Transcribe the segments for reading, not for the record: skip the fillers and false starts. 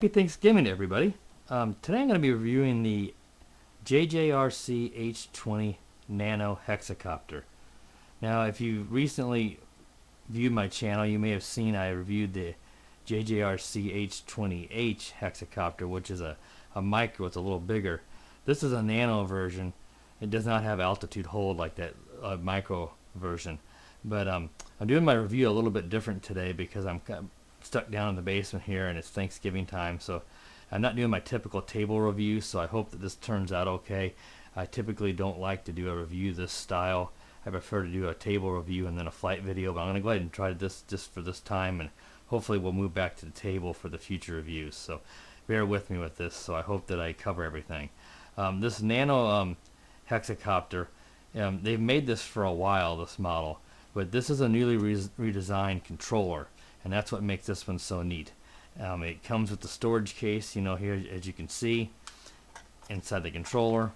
Happy Thanksgiving, everybody. Today I'm going to be reviewing the JJRC H20 Nano Hexacopter. Now, if you recently viewed my channel, you may have seen I reviewed the JJRC H20H Hexacopter, which is a micro. It's a little bigger. This is a nano version. It does not have altitude hold like that micro version. But I'm doing my review a little bit different today because I'm stuck down in the basement here and it's Thanksgiving time, so I'm not doing my typical table review, so I hope that this turns out okay. I typically don't like to do a review this style. I prefer to do a table review and then a flight video, but I'm going to go ahead and try this just for this time, and hopefully we'll move back to the table for the future reviews, so bear with me with this. So I hope that I cover everything. This nano hexacopter, they've made this for a while, this model, but this is a newly redesigned controller, and that's what makes this one so neat. It comes with the storage case, you know, here as you can see, inside the controller,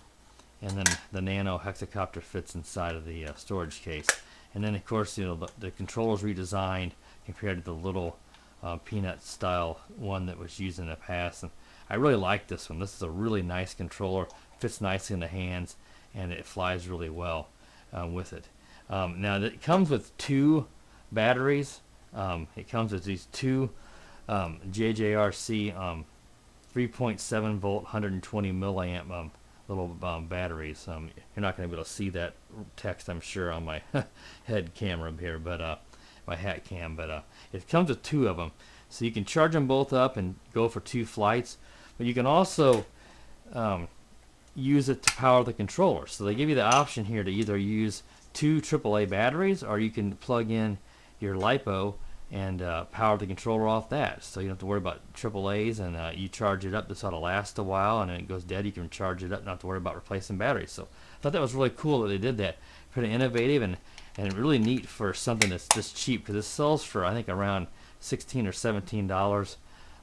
and then the nano hexacopter fits inside of the storage case. And then of course, you know, the controller's redesigned compared to the little peanut style one that was used in the past. And I really like this one. This is a really nice controller, fits nicely in the hands, and it flies really well with it. Now it comes with two batteries. It comes with these two JJRC 3.7 volt 120 milliamp little batteries. You're not going to be able to see that text, I'm sure, on my head camera here, but my hat cam. But it comes with two of them, so you can charge them both up and go for 2 flights. But you can also use it to power the controller. So they give you the option here to either use 2 AAA batteries, or you can plug in your lipo and power the controller off that, so you don't have to worry about AAAs, and you charge it up. This ought to last a while, and then it goes dead, you can charge it up, not have to worry about replacing batteries. So I thought that was really cool that they did that. Pretty innovative and really neat for something that's this cheap, because it sells for I think around $16 or $17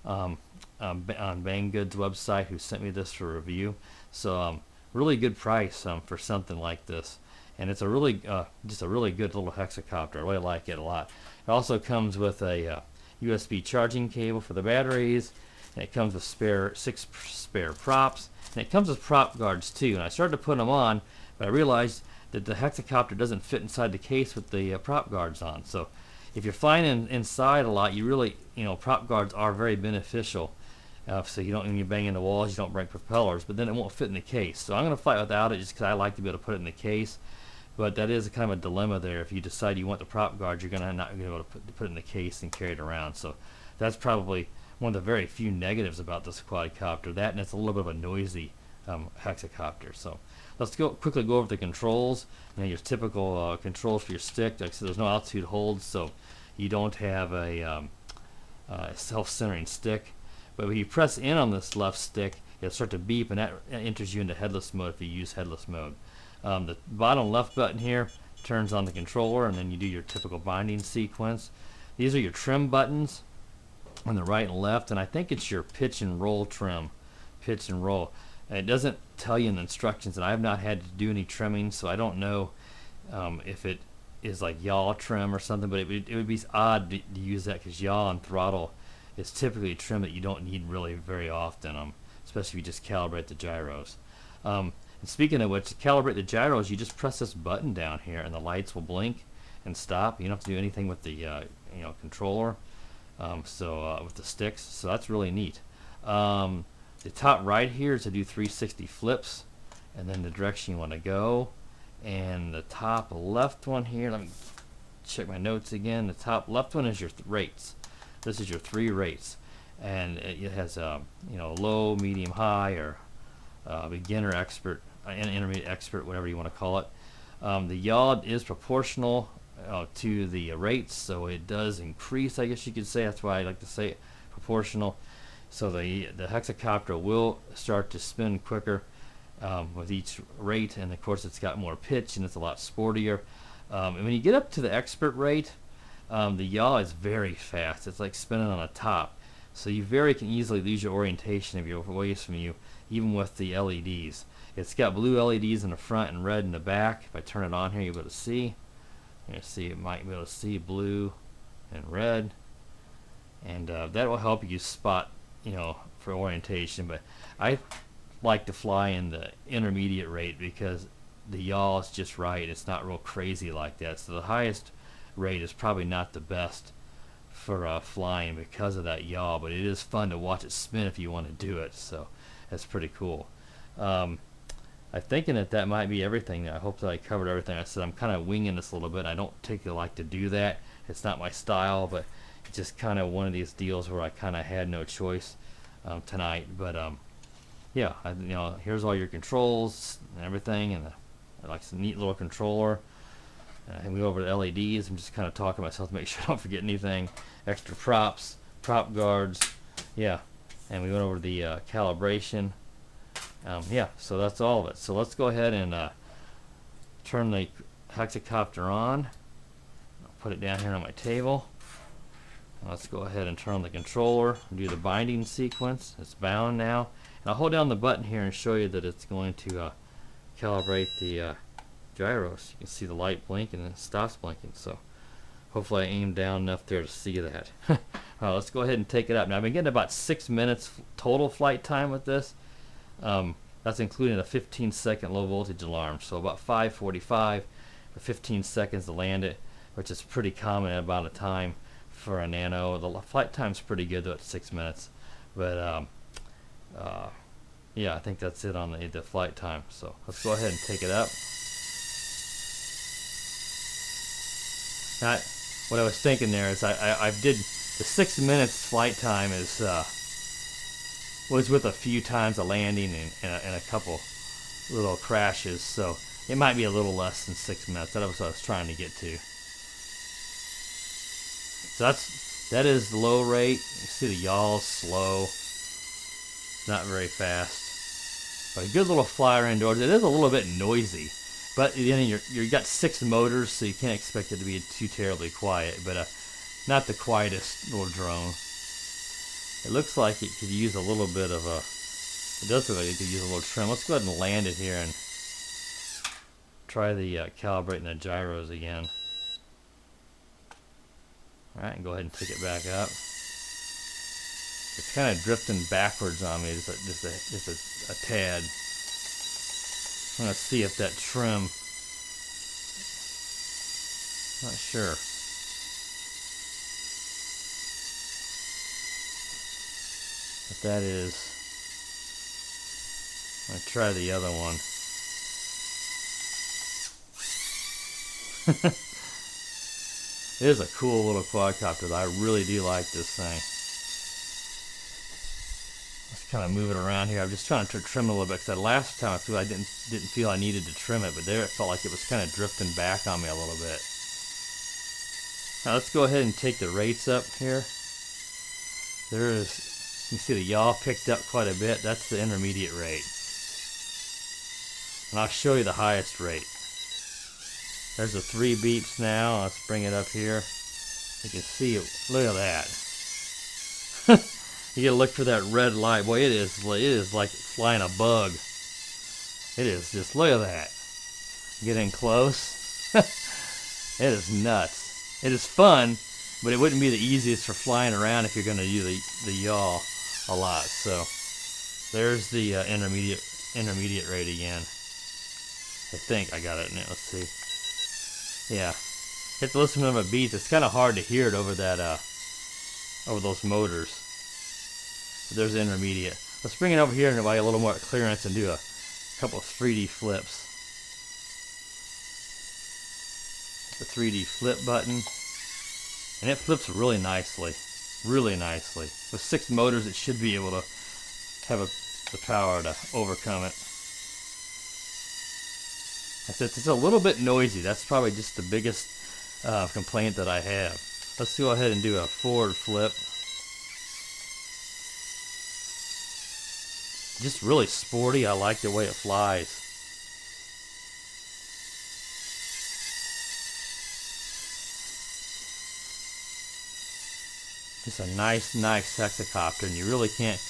on Banggood's website, who sent me this for review. So really good price for something like this. And it's a really just a really good little hexacopter. I really like it a lot. It also comes with a USB charging cable for the batteries, and it comes with 6 spare props, and it comes with prop guards too. And I started to put them on, but I realized that the hexacopter doesn't fit inside the case with the prop guards on. So if you're flying inside a lot, you really, you know, prop guards are very beneficial. So you don't, when you bang into walls, you don't break propellers, but then it won't fit in the case. So I'm going to fly without it just because I like to be able to put it in the case. But that is kind of a dilemma there. If you decide you want the prop guard, you're going to not be able to put it in the case and carry it around. So that's probably one of the very few negatives about this quadcopter. That, and it's a little bit of a noisy hexacopter. So let's quickly go over the controls. You know, your typical controls for your stick. Like I said, there's no altitude hold, so you don't have a self-centering stick. But when you press in on this left stick, it'll start to beep, and that enters you into headless mode if you use headless mode. The bottom left button here turns on the controller, and then you do your typical binding sequence. These are your trim buttons on the right and left, and I think it's your pitch and roll trim. Pitch and roll. And it doesn't tell you in the instructions, and I have not had to do any trimming, so I don't know if it is like yaw trim or something, but it would be odd to use that, because yaw and throttle is typically a trim that you don't need really very often, especially if you just calibrate the gyros. And speaking of which, to calibrate the gyros, you just press this button down here, and the lights will blink and stop. You don't have to do anything with the you know, controller, with the sticks. So that's really neat. The top right here is to do 360 flips, and then the direction you want to go. And the top left one here, let me check my notes again. The top left one is your rates. This is your 3 rates, and it has you know, low, medium, high, or beginner, expert, intermediate, expert, whatever you want to call it. The yaw is proportional to the rates, so it does increase, I guess you could say. That's why I like to say it, proportional. So the hexacopter will start to spin quicker with each rate, and of course it's got more pitch and it's a lot sportier. And when you get up to the expert rate, the yaw is very fast. It's like spinning on a top. So you can easily lose your orientation if you're away from you, even with the LEDs. It's got blue LEDs in the front and red in the back. If I turn it on here, you'll be able to see. You see, it might be able to see blue and red, and that will help you spot, you know, for orientation, but I like to fly in the intermediate rate because the yaw is just right. It's not real crazy like that. So the highest rate is probably not the best for flying because of that yaw, but it is fun to watch it spin if you want to do it. So that's pretty cool. I'm thinking that might be everything. I hope that I covered everything. I said I'm kind of winging this a little bit. I don't particularly like to do that. It's not my style, but it's just kind of one of these deals where I kind of had no choice tonight. But yeah, here's all your controls and everything, and like some neat little controller. And we go over to LEDs. I'm just kind of talking to myself to make sure I don't forget anything. Extra props, prop guards, yeah. And we went over to the calibration. Yeah, so that's all of it. So let's go ahead and turn the hexacopter on. I'll put it down here on my table. Let's go ahead and turn on the controller and do the binding sequence. It's bound now. And I'll hold down the button here and show you that it's going to calibrate the gyros. You can see the light blink and it stops blinking. So hopefully I aimed down enough there to see that. Let's go ahead and take it up. Now I've been getting about 6 minutes total flight time with this. That's including a 15-second low voltage alarm. So about 5:45 for 15 seconds to land it, which is pretty common at about a time for a Nano. The flight time's pretty good though at 6 minutes. But yeah, I think that's it on the flight time. So let's go ahead and take it up. Now, what I was thinking there is I did the 6 minutes flight time is was with a few times of landing and a couple little crashes, so it might be a little less than 6 minutes. That was what I was trying to get to. So that is the low rate. You see the yaw's slow. It's not very fast. But a good little flyer indoors. It is a little bit noisy, but you got 6 motors, so you can't expect it to be too terribly quiet. But not the quietest little drone. It looks like it could use a little bit of a. It does look like it could use a little trim. Let's go ahead and land it here and try the calibrating the gyros again. All right, and go ahead and pick it back up. It's kind of drifting backwards on me, just a tad. I'm gonna see if that trim. Not sure. But that is. I'm gonna try the other one. It is a cool little quadcopter. I really do like this thing. Let's kind of move it around here. I'm just trying to trim it a little bit because last time I didn't feel I needed to trim it, but there it felt like it was kind of drifting back on me a little bit. Now let's go ahead and take the rates up here. There is. You see the yaw picked up quite a bit. That's the intermediate rate. And I'll show you the highest rate. There's the 3 beeps now. Let's bring it up here. You can see it. Look at that. You gotta look for that red light. Boy, it is like flying a bug. It is just, look at that. Get in close. It is nuts. It is fun, but it wouldn't be the easiest for flying around if you're gonna do the yaw a lot. So there's the intermediate rate again. I think I got it now. Let's see. Yeah, you have to listen to them at beats. It's kind of hard to hear it over that over those motors. But there's the intermediate. Let's bring it over here and provide a little more clearance and do a couple of 3D flips. The 3D flip button, and it flips really nicely. Really nicely. With 6 motors, it should be able to have the power to overcome it. It's a little bit noisy. That's probably just the biggest complaint that I have. Let's go ahead and do a forward flip. Just really sporty. I like the way it flies. Just a nice hexacopter, and you really can't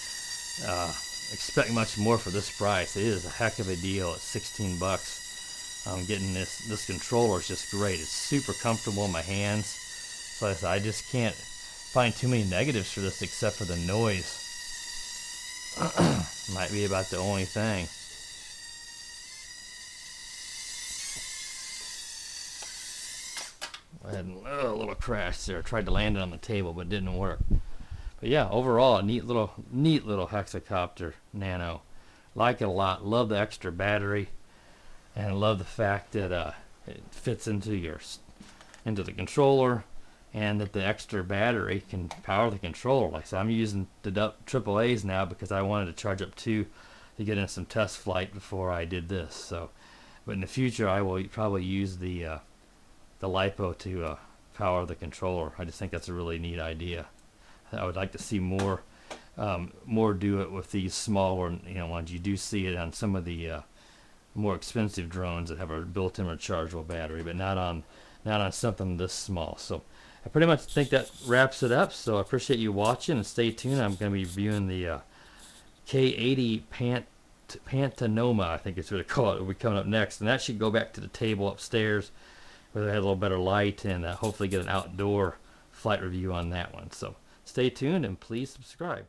expect much more for this price. It is a heck of a deal at 16 bucks. Getting this controller is just great. It's super comfortable in my hands. So I just can't find too many negatives for this except for the noise. Might be about the only thing. I had a little crash there. Tried to land it on the table, but it didn't work. But yeah, overall, a neat little hexacopter Nano. Like it a lot. Love the extra battery, and love the fact that it fits into the controller, and that the extra battery can power the controller. Like so, I'm using the AAA's now because I wanted to charge up 2 to get in some test flight before I did this. So, but in the future, I will probably use the lipo to power the controller. I just think that's a really neat idea. I would like to see more do it with these smaller, ones. You do see it on some of the more expensive drones that have a built-in rechargeable battery, but not on something this small. So I pretty much think that wraps it up. So I appreciate you watching, and stay tuned. I'm going to be reviewing the K80 Pantanoma, I think it's what they call it. Will be coming up next, and that should go back to the table upstairs where they had a little better light, and hopefully get an outdoor flight review on that one. So stay tuned and please subscribe.